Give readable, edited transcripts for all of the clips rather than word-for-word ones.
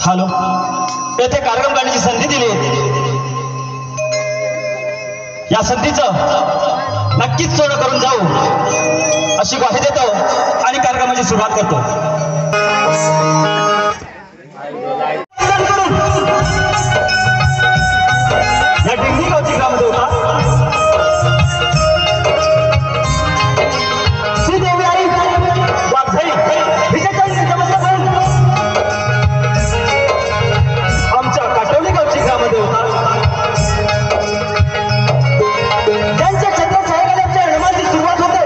Hello, येथे कार्यक्रम करण्याची संधी दिली होती. या संधीचं नक्कीच सोनं करून जाऊ अशी ग्वाही देतो आणि कार्यक्रमाची सुरुवात करतो. या डिंगी गावची ग्रामदेवता श्रीदेवी आई वाघाई हिच्याच्या यांच्याबद्दल आमच्या काटवली गावची ग्रामदेवता त्यांच्या छत्रछायाखालीच्या हनुमानची सुरुवात होते.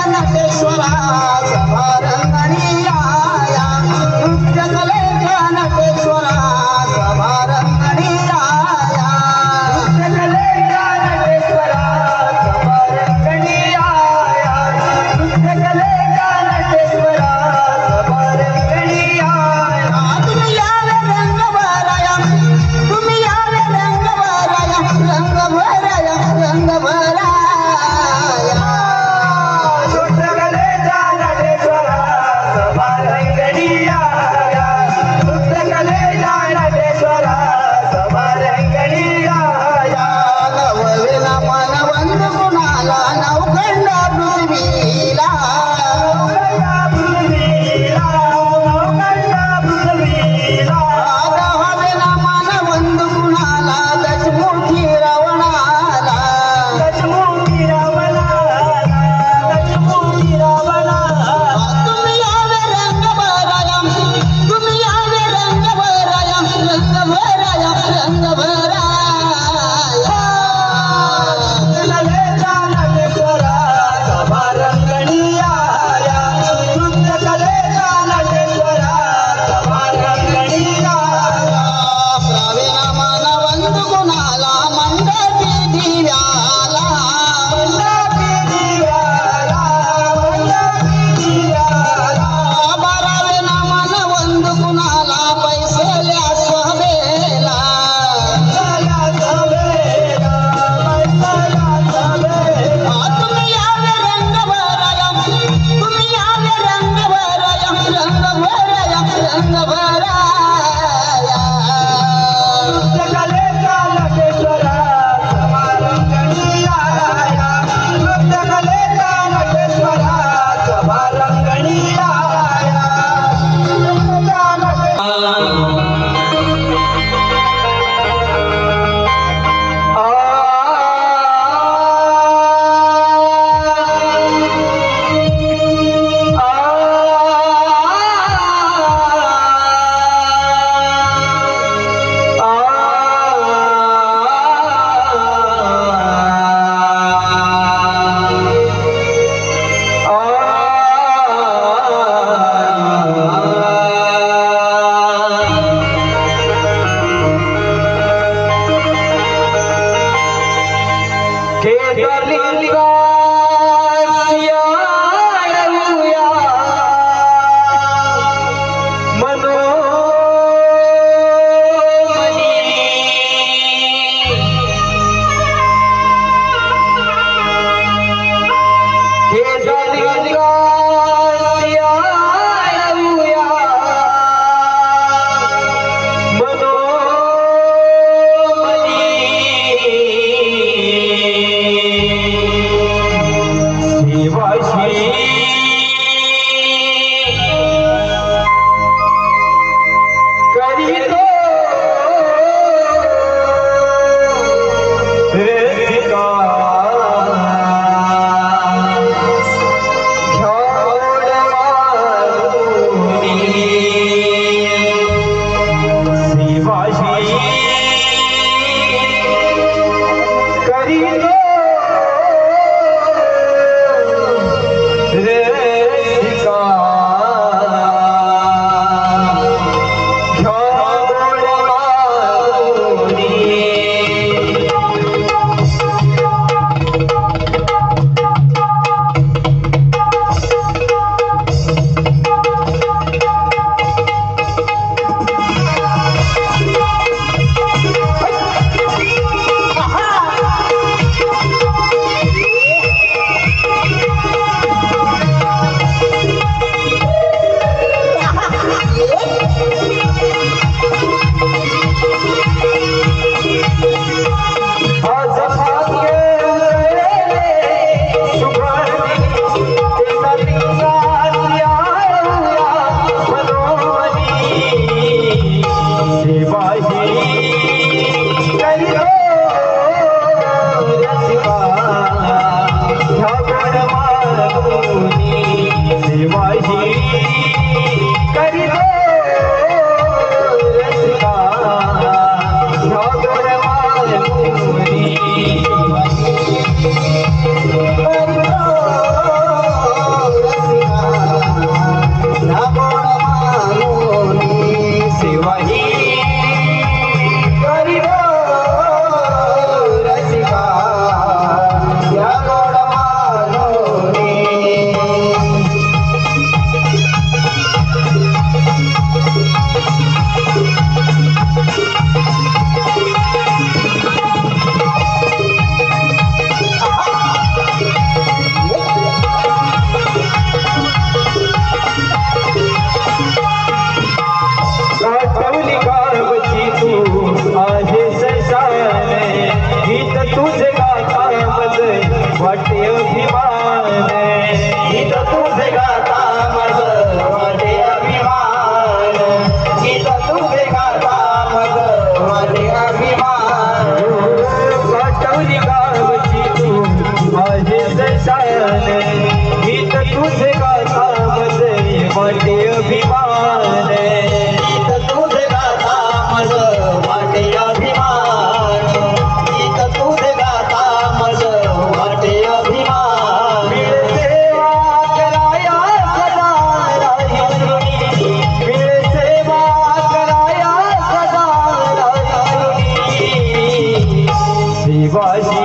नटेश्वरा सभारंगणी आया नृत्य कलेचा नटेश्वरा सभारंगणी आया नृत्य कलेचा नटेश्वरा सभारंगणी आया नृत्य कलेचा नटेश्वरा सभारंगणी आया तुम्ही यावे रंग भराया तुम्ही यावे रंग भराया रंग भराया रंग भराया रे वाटे अभिमान गीत तुझे गाता मज वाटे अभिमान गीत तुझे गाता मज वाटे अभिमान मिळे सेवा कराया सदा राहिरुनी मिळे सेवा कराया सदा राहिरुनी शिवाजी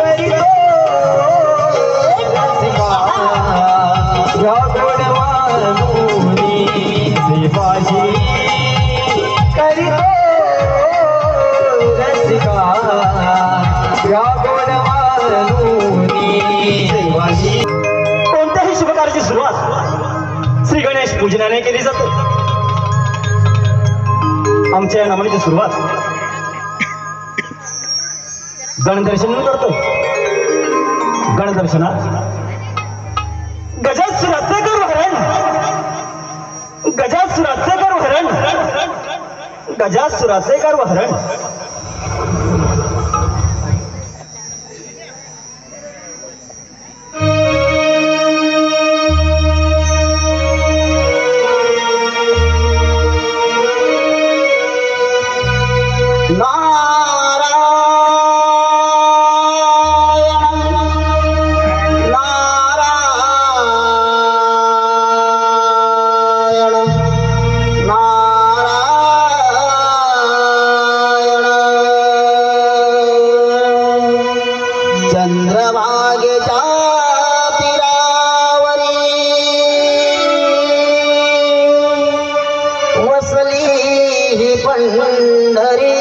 करितो या गुणवानुनी शिवाजी करितो रसिका या गुणवानुनी शिवाजी. कोणत्याही शुभकार्याची सुरुवात श्री गणेश पूजनाने केली जाते. आमच्या या नामाची सुरुवात गणदर्शन करतो. गणदर्शनात गजासुराचे करू हरण गजासुराचे करू हरण गजासुराचे करू हरण. चंद्रभागेच्या तीरावरी वसली ही पंढरी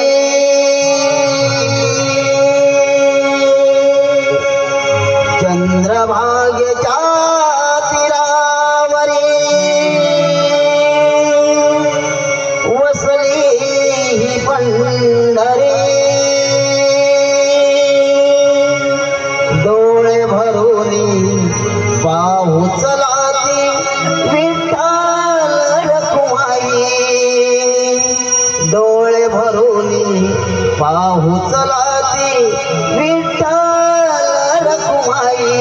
चंद्रभागेच्या तीरावरी वसली ही पंढरी डोळे भरूनी पाहू चलाती विठ्ठल रखुमाई डोळे भरूनी पाहू चलाती विठ्ठल रखुमाई.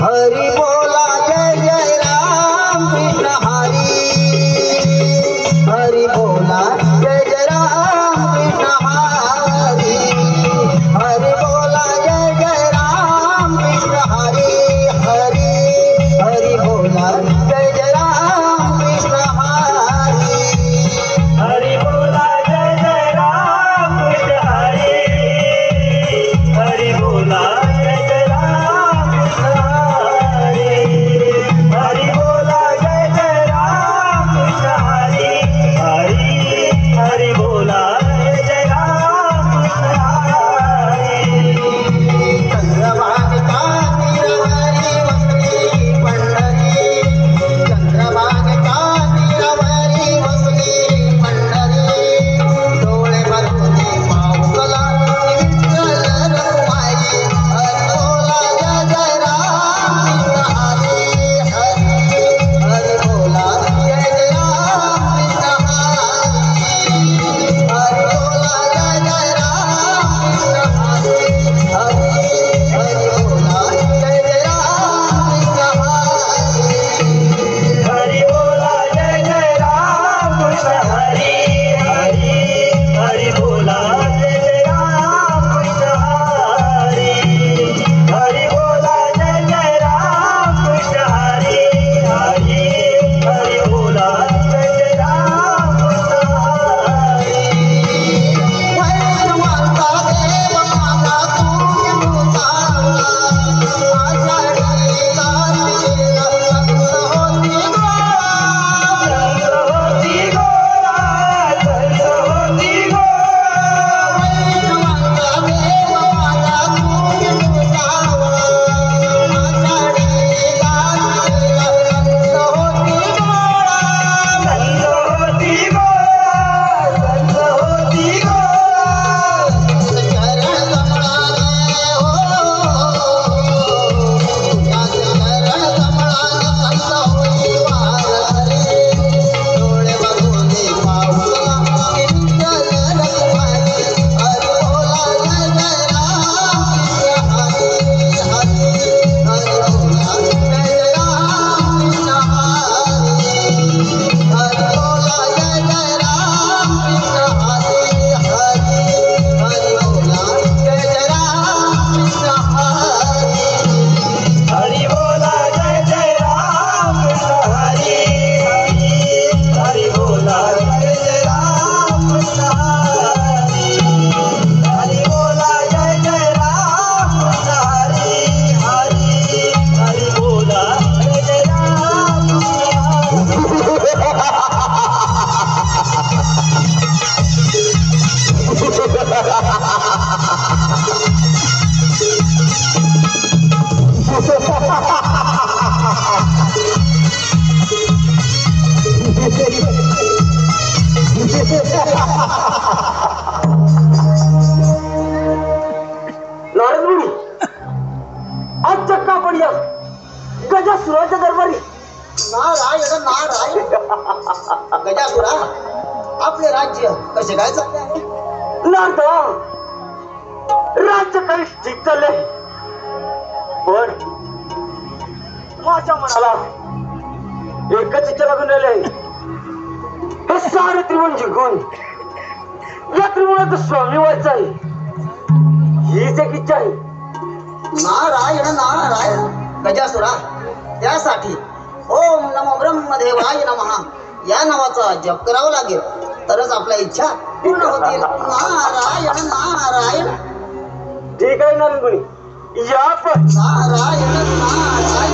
हरी बोला जय जय राम कृष्ण हरी हरी बोला जय जय राम कृष्ण हरी हरी बोला जय जय राम कृष्ण हरी हरी हरी बोला जय जय राम कृष्ण हरी हरी बोला जय जय राम कृष्ण हरी हरी बोला जय जय राम कृष्ण हरी हरी बोला जय जय राम कृष्ण हरी हरी हरी बोला जय जय राम कृष्ण हरी. चंद्रभागेच्या तीरावरी वसली पंढरी गजासुराच्या दरबारी. नारायण नारायण. गजासुरा, आपले राज्य कसे काय चालले आहे? नारदा, राज्य काही ठीक चाललंय, पण माझ्या मनाला एकच इच्छा लागून राहिली. हे सारे त्रिभुवन जिंकून या त्रिभुवनाचा स्वामी व्हायचा आहे, हीच एक इच्छा आहे. नारायण नारायण. गजासुरा, त्यासाठी ओम नमो ब्रह्मदेवाय नमः या नावाचा जप करावा लागेल, तरच आपल्या इच्छा पूर्ण होतील. नारायण नारायण. ठीक आहे नारंगुणी, या पण. नारायण नारायण.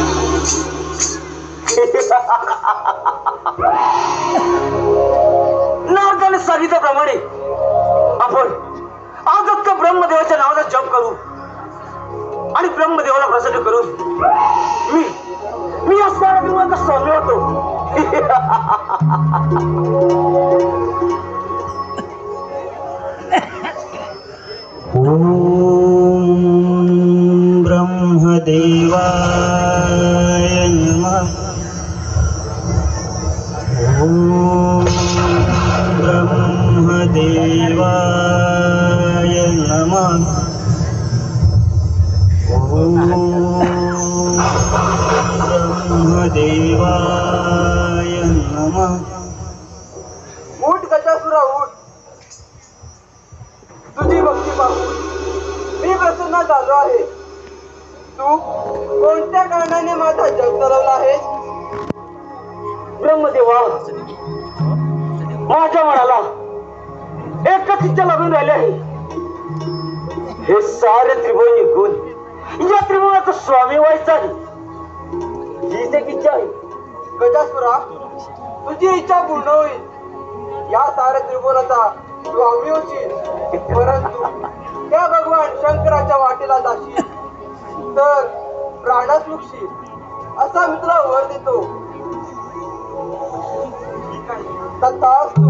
नारदाने सांगितल्याप्रमाणे आपण आजच त्या ब्रह्मदेवाच्या नावाचा जप करू आणि ब्रह्मदेवाला प्रसन्न करून मी असणारा तुम्हाला स्वामी होतो. ओम ब्रह्मदेवाय नमः. ओम ब्रह्मदेवाय नमः. ओम ब्रह्मदेवाय नमः. उठ गजासुरा, उठ. तुझी भक्ती पाहून मी प्रसन्न झालो आहे. तू कोणत्या कारणाने माझा जग चालवला आहेस? ब्रह्मदेवा, माझ्या मनाला एकच इच्छा लागून राहिली आहे. हे सारे त्रिभुवन निघून या त्रिभुवनाचा स्वामी व्हायचा आहे, हीच एक इच्छा आहे. गजासुरा, तुझी इच्छा पूर्ण होईल, या साऱ्या त्रिभुवनाचा स्वामी होशील. परंतु त्या भगवान शंकराच्या वाटेला जाशील तर प्राणास मुकशील, असा मी तुला वर देतो. तथास्तु.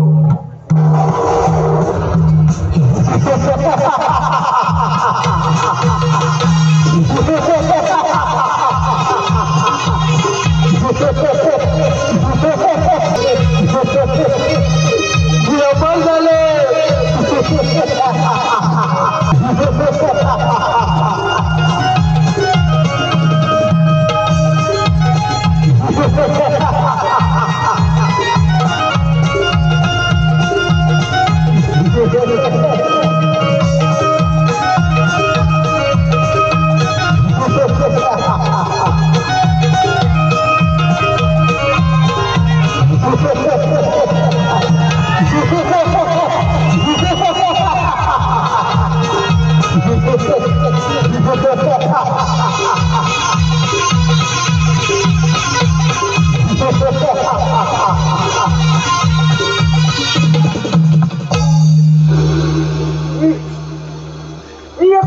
मी या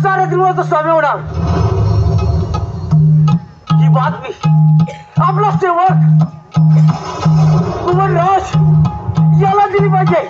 साऱ्या दिवसाचा स्वामी होणार. ही बातमी आपला सेवक कुमारराज याला दिली पाहिजे.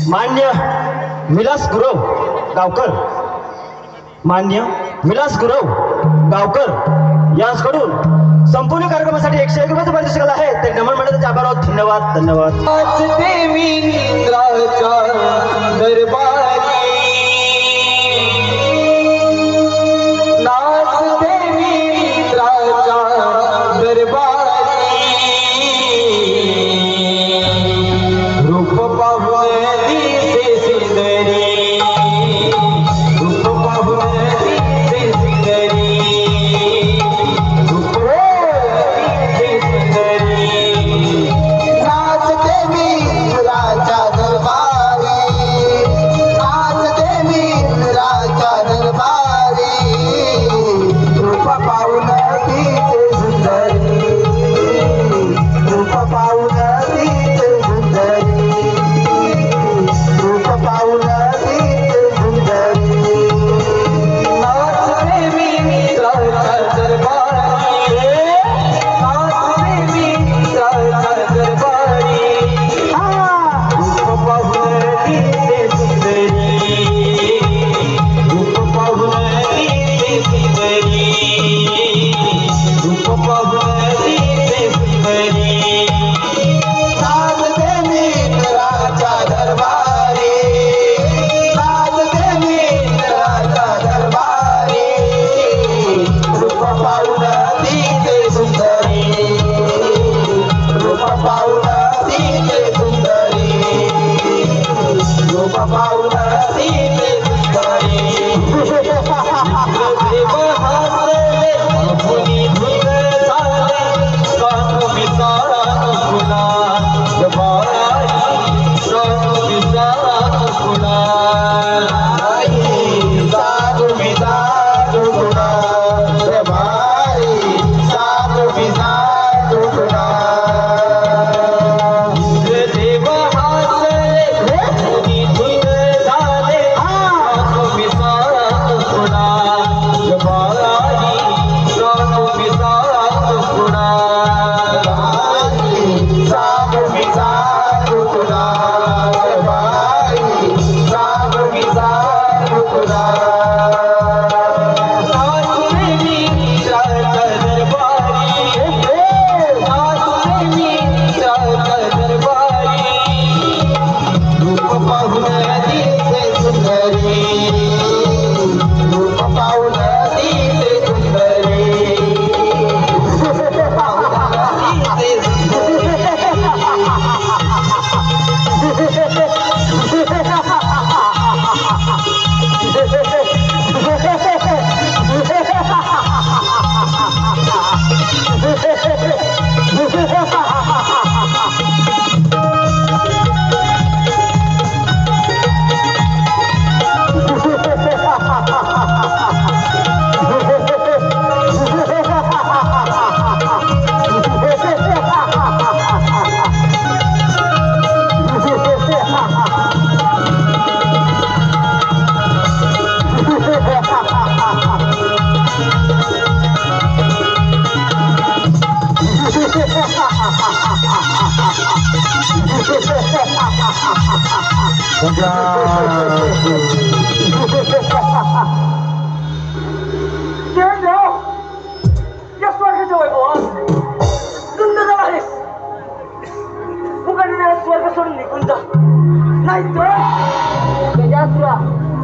मान्य विलास गुरव गावकर, मान्य विलास गुरव गावकर याचकडून संपूर्ण कार्यक्रमासाठी 101 रुपयाचं पारितोषिक आहे. ते नमन मंडळाचे आभार आहोत. धन्यवाद धन्यवाद.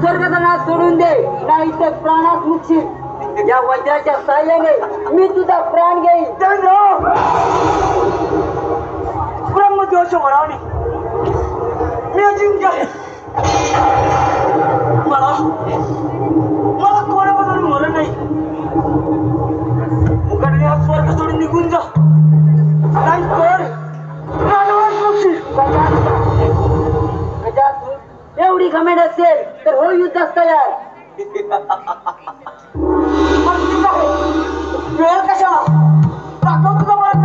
स्वर्गाचा नाश सोडून दे, नाही तर प्राणास मुक्षी. या वज्राच्या साह्याने मी तुझा प्राण घेईन. ब्रह्मदेवाच्या वराने मी अजिंक्य आहे. मला कोणाबद्दल मरण नाही. मुकाट्याने हा स्वर्ग सोडून निघून जा. नाही तर गजासूर एवढी घमेंड असेल तर हो युद्धास तयार. वेळ कशाला दाखव तुझा मार्ग.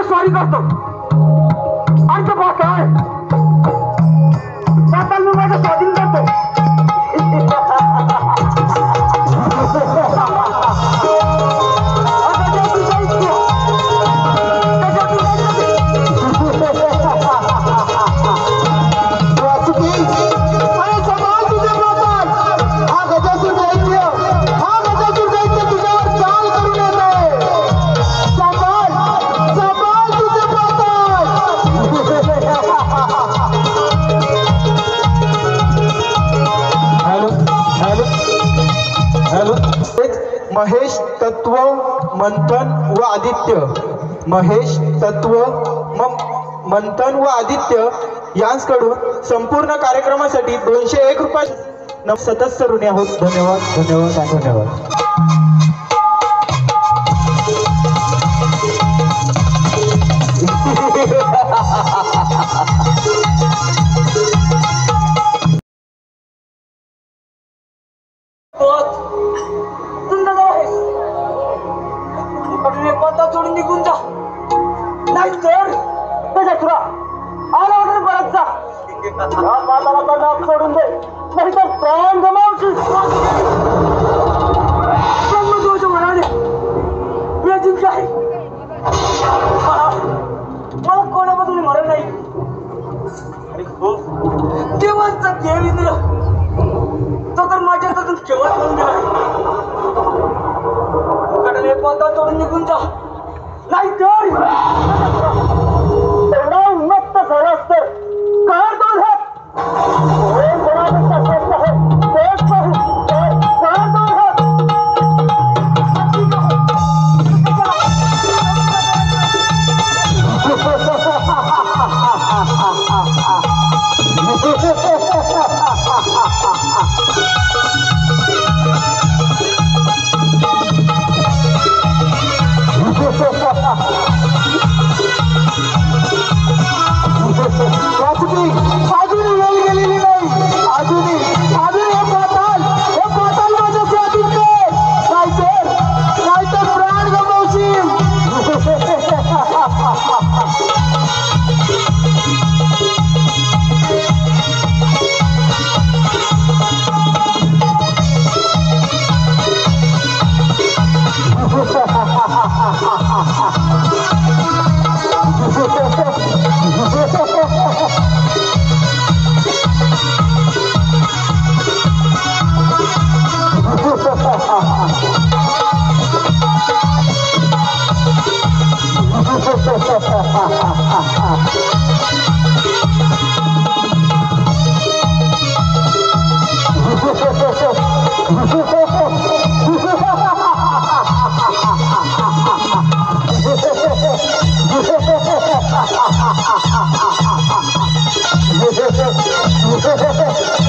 स्वारी करतो आणि तो पाहताय पाताल मी माझं स्वाधीन करतो. महेश तत्व मंथन व आदित्य महेश तत्व मंथन व आदित्य यांकडून संपूर्ण कार्यक्रमासाठी 201 रुपये सदस्य ऋणी आहोत. धन्यवाद धन्यवाद धन्यवाद. सोडून निघून जा नाही तर तुला आला वगैरे परत जा. सोडून दे नाही तर प्राण गमावशील. ब्रह्मदेवाच्या मनाने मी अजिंक्य आहे. मला कोणाबद्दल मरण नाही. देवांचा देव इंद्र तो तर माझ्या हातून केव्हा म्हणून गेला. पता सोडून निघून जा नाही तर एवढा उन्मत्त झाला असतं कार दोन हात वासुकी अजूनही वेळ गेलेली नाही. अजूनही हे पाताल माझ्या स्वाधीन कर. नाहीतर प्राण गमावशील.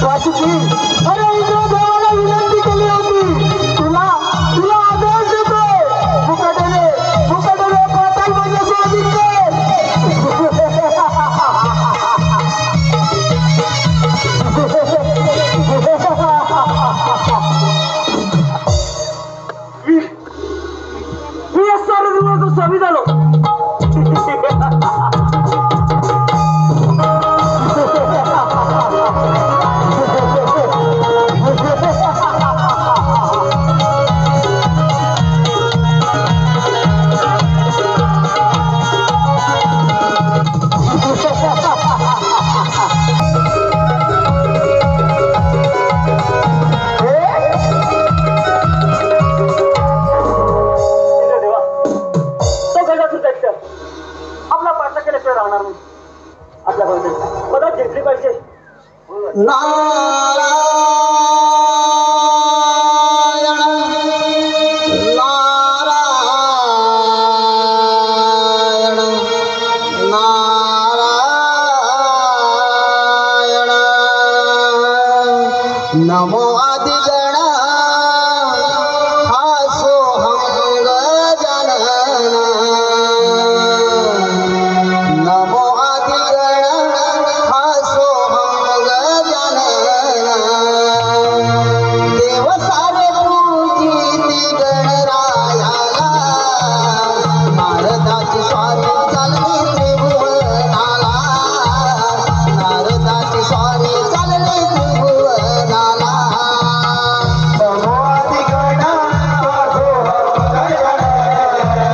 वासुकी, अरे इंद्रदेवाला विनंती केली होती. तुला आदेश देतोय. मुकाटने पाताल माझ्या स्वाधीन कर. मी या साऱ्या दिवसाचा स्वामी झालो. आपला पाठला केल्याशिवाय राहणार नाही. आपल्या मदत घेतली पाहिजे. नारायण नारायण नारायण नमो आदिगण हासो हंग जनन नमो आदिगण हासो हंग जनन देव सारे पूजिती गणरायाला नारदाची स्वारी चालली त्रिभुवनाला नारदाची स्वारी चालली त्रिभुवनाला नमो आदिगण हासो हंग जनन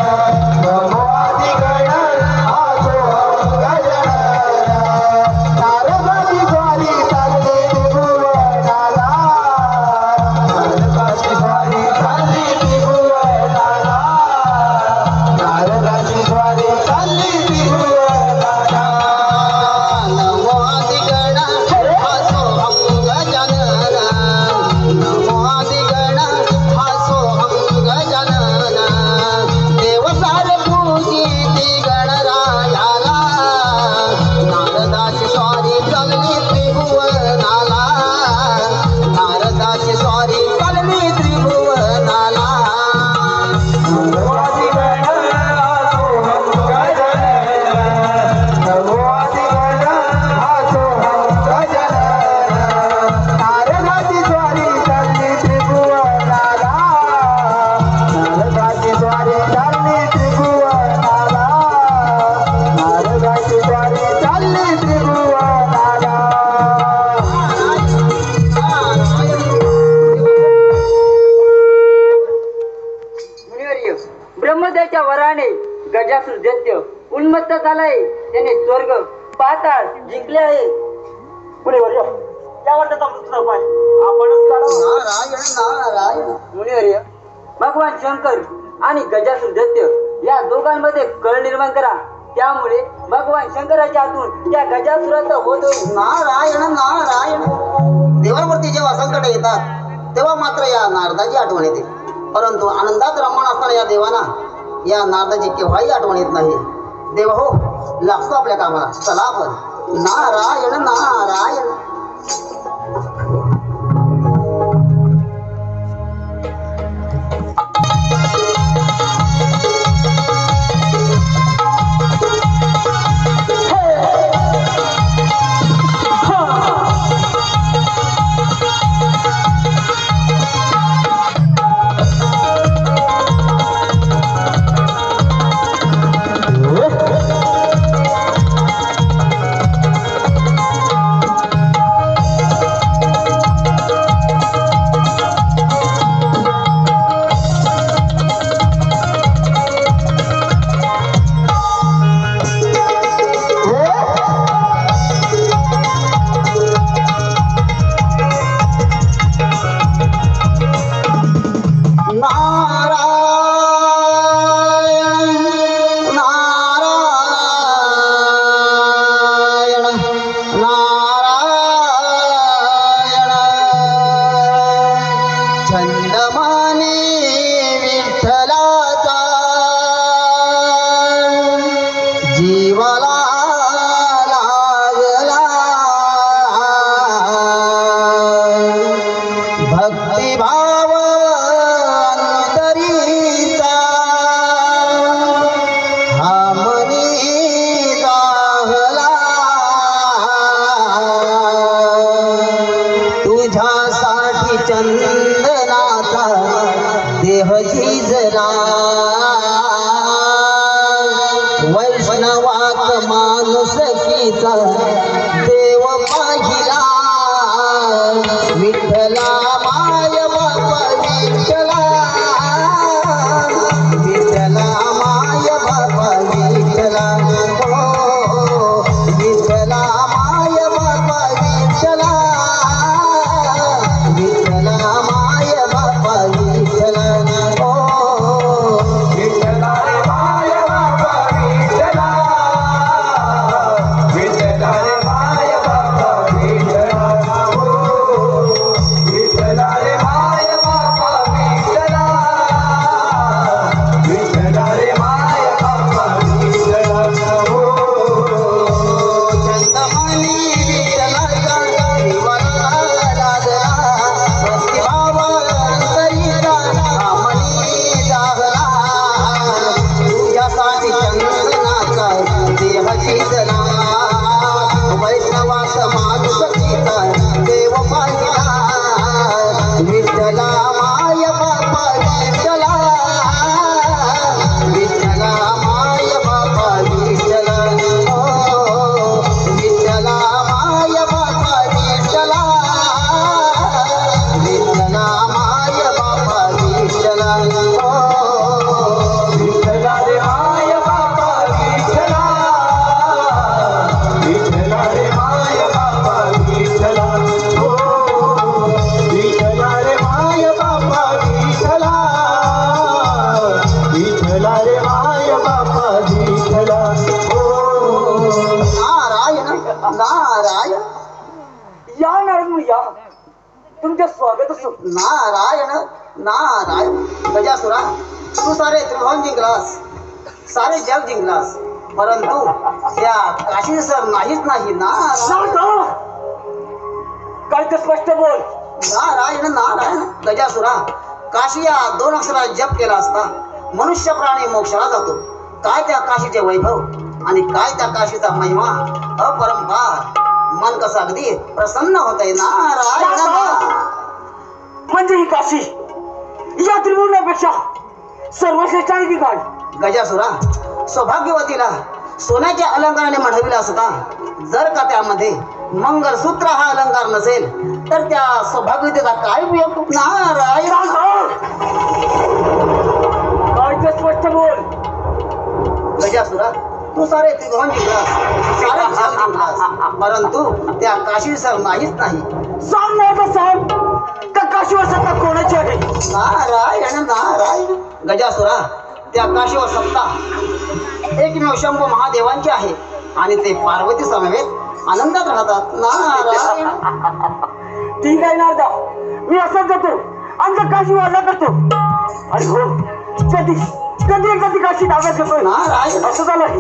नमो आदिगण हासो हंग जनन नारदाची स्वारी चालली त्रिभुवनाला नारदाची स्वारी चालली त्रिभुवनाला नारदाची स्वारी चालली त्रिभुवनाला नमो आदिगण हासो हंग जनन नमो आदिगण हासो हंग जनन देव सारे पूजिती गणरायाला नारदाची स्वारी चालली त्रिभुवनाला नारदाची स्वारी चालली त्रिभुवनाला नमो आदिगण हासो हंग जनन नमो आदिगण हासो हंग जनन नारदाची स्वारी चालली त्रिभुवनाला नारदाची स्वारी चालली त्रिभुवनाला नारदाची स्वारी चालली त्रिभुवनाला मुनिवर्य, ब्रह्मदेवाच्या वराने गजासूर दैत्य उन्मत्त झालाय. त्याने स्वर्ग पाताळ जिंकले आहे. मुनिवर्य, यावर त्याचा मृत्यूचा उपाय आपणच काढावा. नारायण नारायण मुनिवर्य, भगवान शंकर आणि गजासूर दैत्य या दोघांमध्ये कळ निर्माण करा. त्यामुळे भगवान शंकराच्या हातून त्या गजासुराचा वध होईल. नारायण नारायण देवांवरती जेव्हा संकट येतात तेव्हा मात्र या नारदाची आठवण येते. परंतु आनंदात रमण असताना या देवांना या नारदाची केव्हाही आठवण येत नाही. देव हो, लागतो आपल्या कामाला. चला आपण. नारायण नारायण हात माणुसकीचा देव पाहिला विठ्ठला माय बाबा विठ्ठला विठ्ठला माय बाबा विठ्ठला हो विठ्ठला माय बाबा विठ्ठला विठ्ठला माय बाबा विठ्ठला हो विठ्ठला माय बाबा विठ्ठला विठ्ठला माय बाबा विठ्ठला हो विठ्ठला माय बाबा विठ्ठला विठ्ठला माय बाबा विठ्ठला हो चंदमानी विठ्ठलाचा जीवाला लागला भक्ती भावा अंतरीचा आमनी जागला तुझ्यासाठी चंदनाचा देहाची जना वैष्णवास माणुसकीचा देव पाहिला विठ्ठला माय बाबा विठ्ठला विठ्ठला माय बाबा विठ्ठला हो विठ्ठला माय बाबा विठ्ठला विठ्ठला माय बाबा विठ्ठला हो विठ्ठला रे माय बाबा विठ्ठला विठ्ठला रे माय बाबा विठ्ठला हो विठ्ठला रे माय बाबा विठ्ठला विठ्ठला रे माय बाबा विठ्ठला हो नारायण नारायण या नारद या तुमचे स्वागत असो. नारायण नारायण गजासुरा तू सारे त्रिभुवन जिंकलास सारे जग जिंकलास परंतु त्या काशी सर नाहीच नाही नारायण काय ते स्पष्ट बोल. नारायण नारायण गजासुरा काशी या 2 अक्षरात जप केला असता मनुष्य प्राणी मोक्षाला जातो. काय त्या काशीचे वैभव आणि काय त्या काशीचा महिमा अपरंपार मन कसं अगदी प्रसन्न होतंय नारायण म्हणजे ही काशी या त्रिभुवनापेक्षा सर्वश्रेष्ठ आहे की काय. गजासुरा सौभाग्यवतीला सोन्याच्या अलंकाराने मढविला असता जर का त्यामध्ये मंगलसूत्र हा अलंकार नसेल तर त्या सौभाग्यवतीचा काय उपयोग नारायण काय ते स्पष्ट बोल. गजासुरा तू सारे त्रिभुवन जिंकलास सारे जग जिंकलास परंतु त्या काशी सर नाहीच नाही. सांग नाही का साहेब त्या काशीवर सत्ता कोणाची आहे. नारायण नारायण गजासुरा त्या काशीवर सत्ता एकमेव शंभू महादेवांची आहे आणि ते पार्वती समवेत आनंदात राहतात नारायण. ठीक आहे नारदा मी असंच जातो आणि त्या काशी वाजा करतो. आणि हो कधी कधी एकदा ती काशी ताब्यात घेतोय नारायण असं झालं आहे.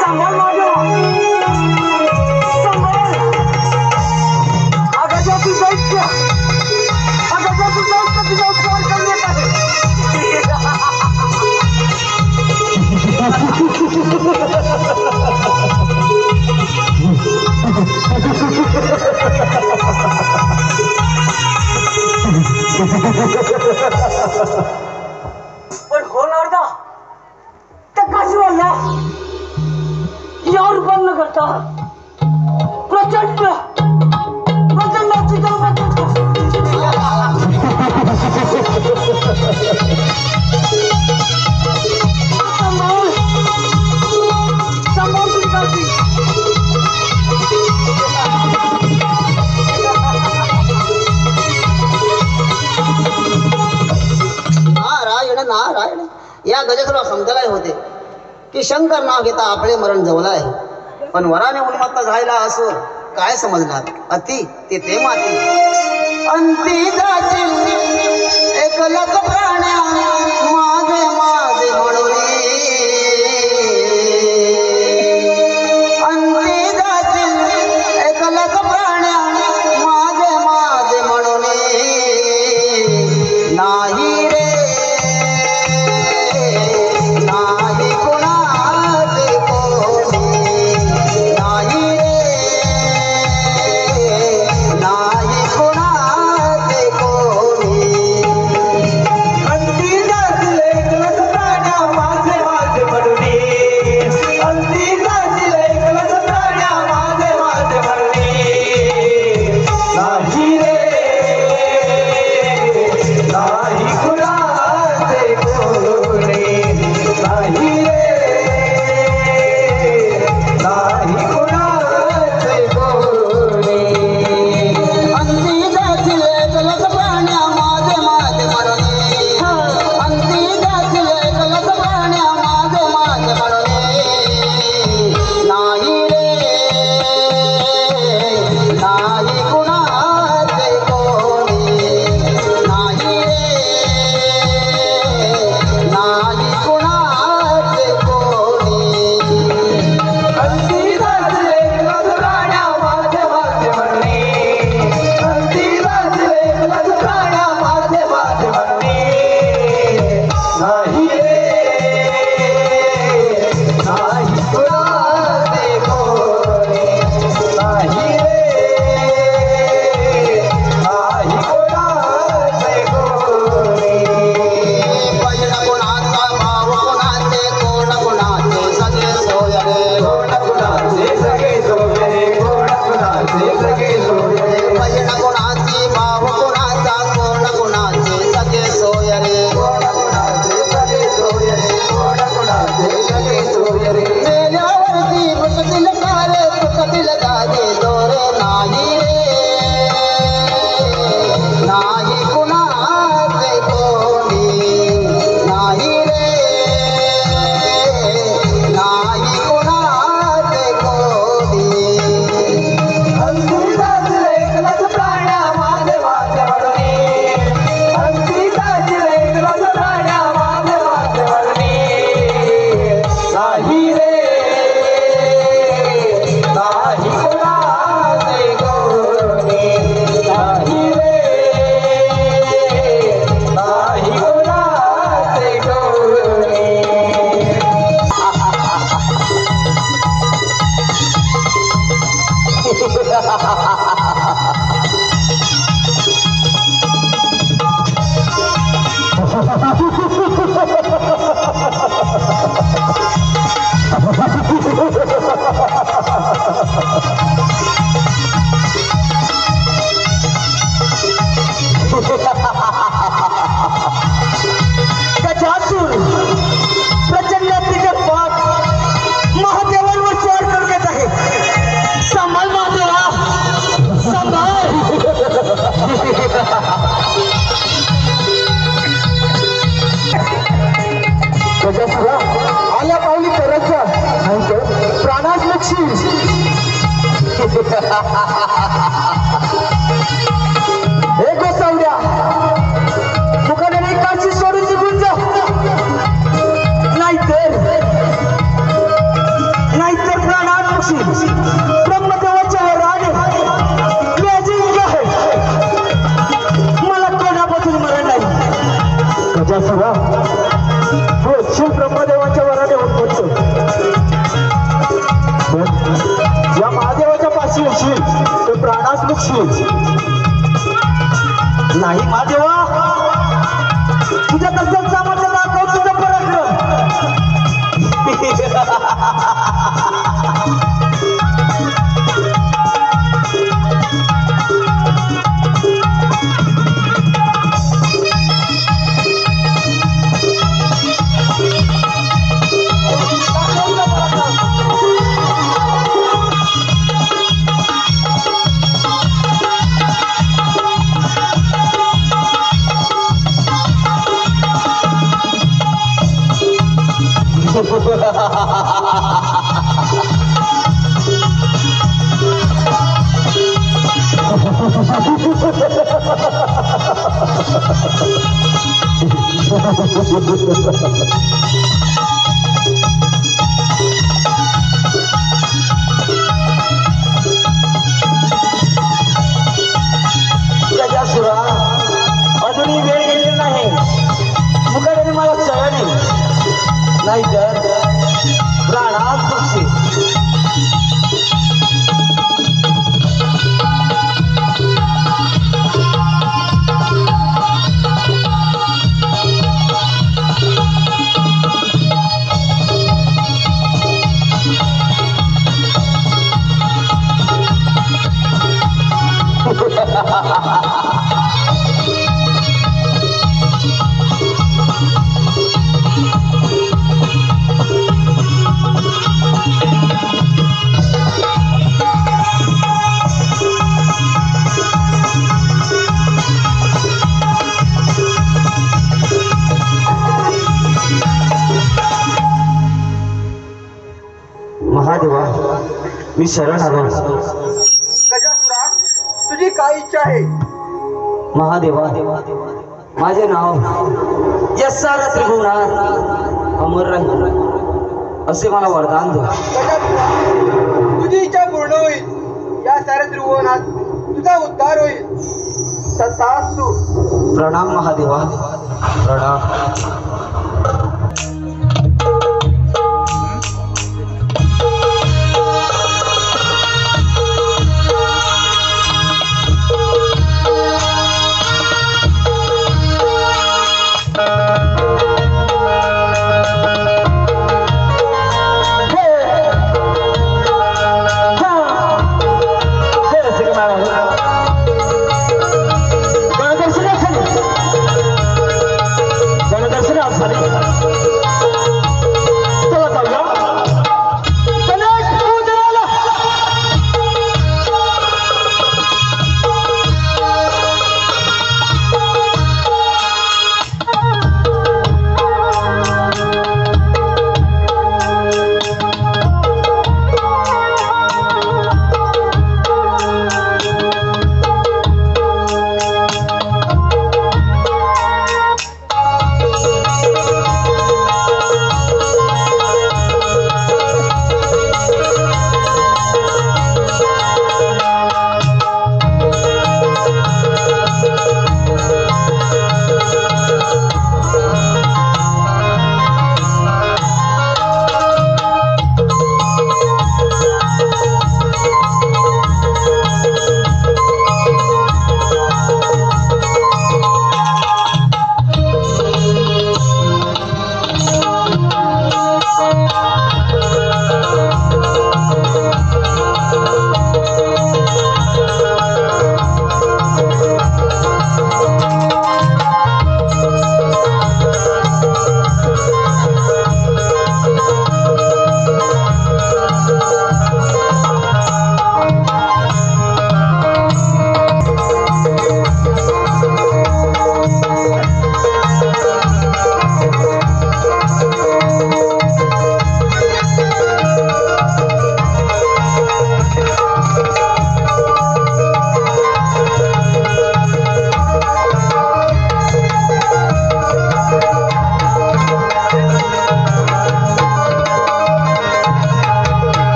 सांभाळ माझ्या सांभाळ अगजाची दैत्य अगजाची दैत्य तुझ्या उपचार करण्यात आहे. पण हो नारदा त्या काशीवाला या रूपात न करता प्रचंड प्रचंड नारायण नारायण या गजसुरा समजायला होते की शंकर नाव घेता आपले मरण जवळ आहे पण वराने उन्मत्त झाला असो काय समजणार अति ते माती अंती जातील एक लख प्राण्या माझे माझे म्हणून अंती जातील एक लख प्राण्या माझे माझे म्हणून नाही रे नाही कोणाचे कोणी नाही रे नाही कोणाचे कोणी अंती जातील एक लख आल्या पावली परत जा नाहीतर प्राणास लक्षी हे गोसावड्या मुखाने काशी सोडून निघून जा नाहीतर प्राणात लक्षी ब्रह्मदेवाच्या वराने मी अजिंक्य आहे मला कोणापासून मरण नाही गजासुरा हो शिव ब्रह्मदेवाच्या वराने उत्पन्न या महादेवाच्या पाशी येशील तर प्राणास लुटशील नाही महादेवा तुझ्या कसं सामर्थ्य दाखव तुझं पराक्रम गजासुरा अजूनही वेळ गेलेली नाही मुखाने मला चळणे नाहीतर प्राणात दुखी महादेवा मी शरण आलो गजासुरा तुझी काय इच्छा आहे? महादेवा माझे नाव या साऱ्या त्रिभुवनात अमर राहील असे मला वरदान द्या गजासुरा तुझी इच्छा पूर्ण होईल या साऱ्या त्रिभुवनात तुझा उद्धार होईल तथास्तु प्रणाम महादेवा प्रणाम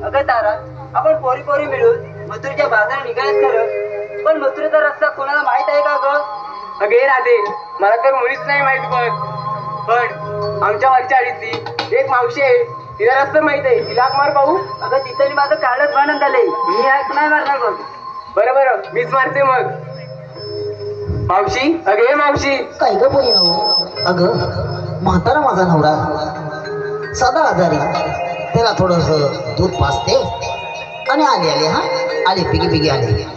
अगं तारा, आपण पोरी पोरी मिळून मथुरेच्या बाजारात निघायच खरं, पण मथुरेचा रस्ता कोणाला माहित आहे का ग? अगे राधे, मला तर मुळीच नाही माहित बघ, पण आमच्या वरच्या आडीतली एक मावशी आहे, तिला रस्ता माहित आहे, तिला हाक मार पाहू. अगं तिथं माझं कालच भांडण झालंय, मी हाक नाही मारणार बघ. बरं बरं, मीच मारते मग. मावशी, अगे मावशी. काय ग बोल अगं म्हातारा माझा नवरा सदा आजारी, त्याला थोडस दूध पाजते आणि आले हा आले पिगी पिगी आलेच.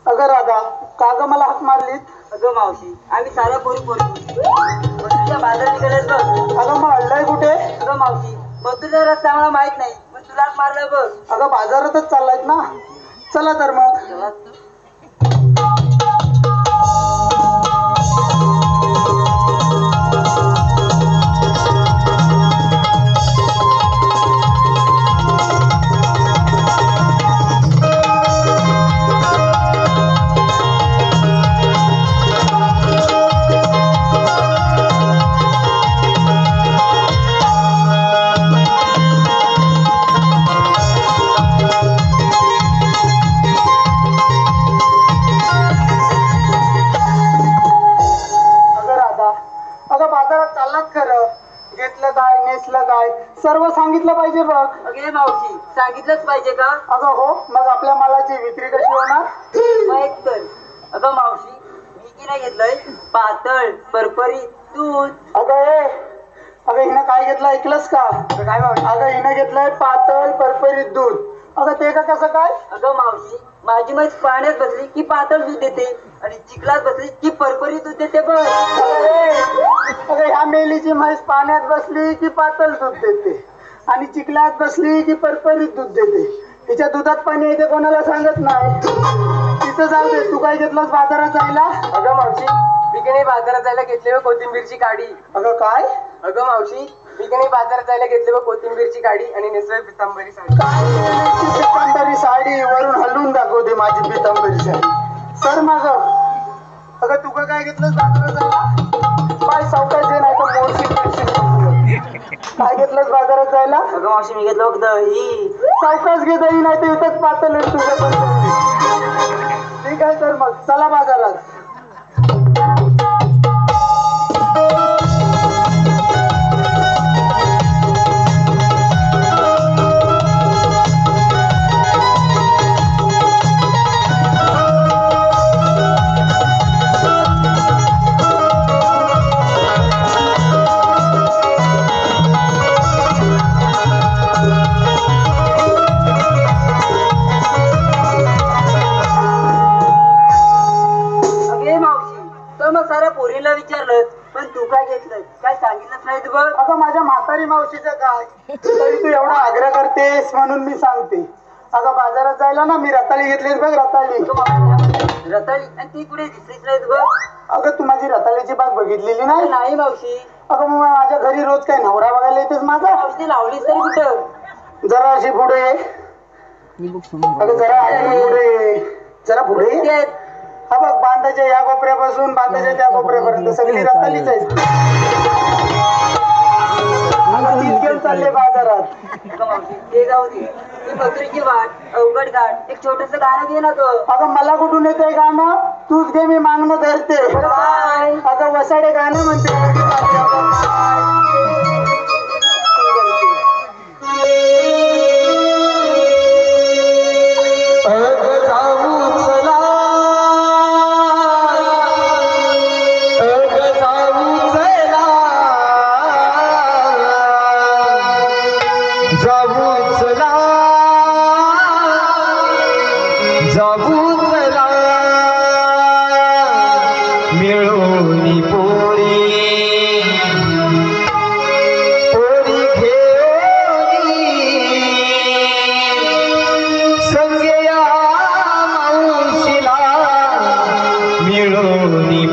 अगं राधा, का ग मला हाक मारलीत? अगं मावशी, आम्ही साऱ्या पोरी पोरी मथुरेच्या बाजारात निघालेच बघ. अगं मग अडलंय कुठे? अगं मावशी, मथुरेचा रस्ता आम्हाला माहित नाही, पण तुला हाक मारलाय बघ. अगं बाजारातच चाललायत ना, चला तर मग. चला. सर्व सांगितलं पाहिजे बघ. अगे मावशी, सांगितलंच पाहिजे का? अगं हो, मग आपल्या मालाची विक्री कशी होणार? माहित तर. अगं मावशी, मी की नाही घेतलंय पातळ परपरी दूध. अगं हिनं काय घेतलं ऐकलंस का? काय मावशी? अगं हिनं घेतलंय पातळ परपरीत दूध. अगं ते का कसं काय? अगं मावशी, माझी म्हैस पाण्यात बसली की पातळ दूध देते आणि चिखलात बसली की परपरी दूध देते बघ. अगं ह्या मेलीची म्हैस पाण्यात बसली की पातळ दूध देते आणि चिखलात बसली की परपरीत दूध देते. तिच्या दुधात पाणी येते कोणाला सांगत नाही. तिथं जाऊ दे, तू काय घेतलंस बाजारात जायला? अगं मावशी, मी की नाही बाजारात जायला घेतली व कोथिंबीरची काडी. अगं काय? अगं मावशी, मी की नाही बाजारात जायला घेतली व कोथिंबीरची काडी आणि नेसवे पितांबरी साडी. काय पितांबरी साडी वरून हलवून दाखवते माझी पितांबरी साडी. सर माग घेतलं बाजारात जायला? काय सावकाश आहे, नाही तर मोरशी काय घेतलंस बाजारात जायला? अगं मावशी मी घेतलं फक्त ही. सावकाश घे दही, नाही तर इथंच पातळ आहे तुझं पण. ठीक आहे तर मग चला बाजारात. अगे मावशी तर मग साऱ्या पोरीला विचारलं पण तू काय घेतलं काय सांगितलंच नाही तू बघ. अगं माझ्या म्हातारी मावशीचं काय, तरी तू एवढा आग्रह करतेस म्हणून मी सांगते. अगं बाजारात जायला ना मी रताळी घेतलीस बघ, रताळी. रताळी आणि ती कुठे दिसलीच नाही तू बघ. अगं तू माझी रताळीची बाग बघितलेली नाही? नाही मावशी. अगं मग माझ्या घरी रोज काय नवरा बघायला येतेस माझा? मावशी लावलीच तरी कुठं. जरा अशी पुढे ये. अगं जरा अशी पुढे ये. जरा पुढे ये. ते आहेत. हा बघ बांधाच्या या कोपऱ्यापासून बांधाच्या त्या कोपऱ्यापर्यंत सगळी रताळीच आहे. अगं तीच घेऊन चालले बाजारात. अगं मावशी ते जाऊ दे. ती मथुरेची वाट अवघड घाट एक छोटस गाणं घे ना तो. अगं मला कुठून येतंय गाणं? तूच घे, मी मागणं धरते. बाय. अगं वसाडे गाणं म्हणते. मिळून पोरी पोरी घेऊन संगे या मावशीला मिळून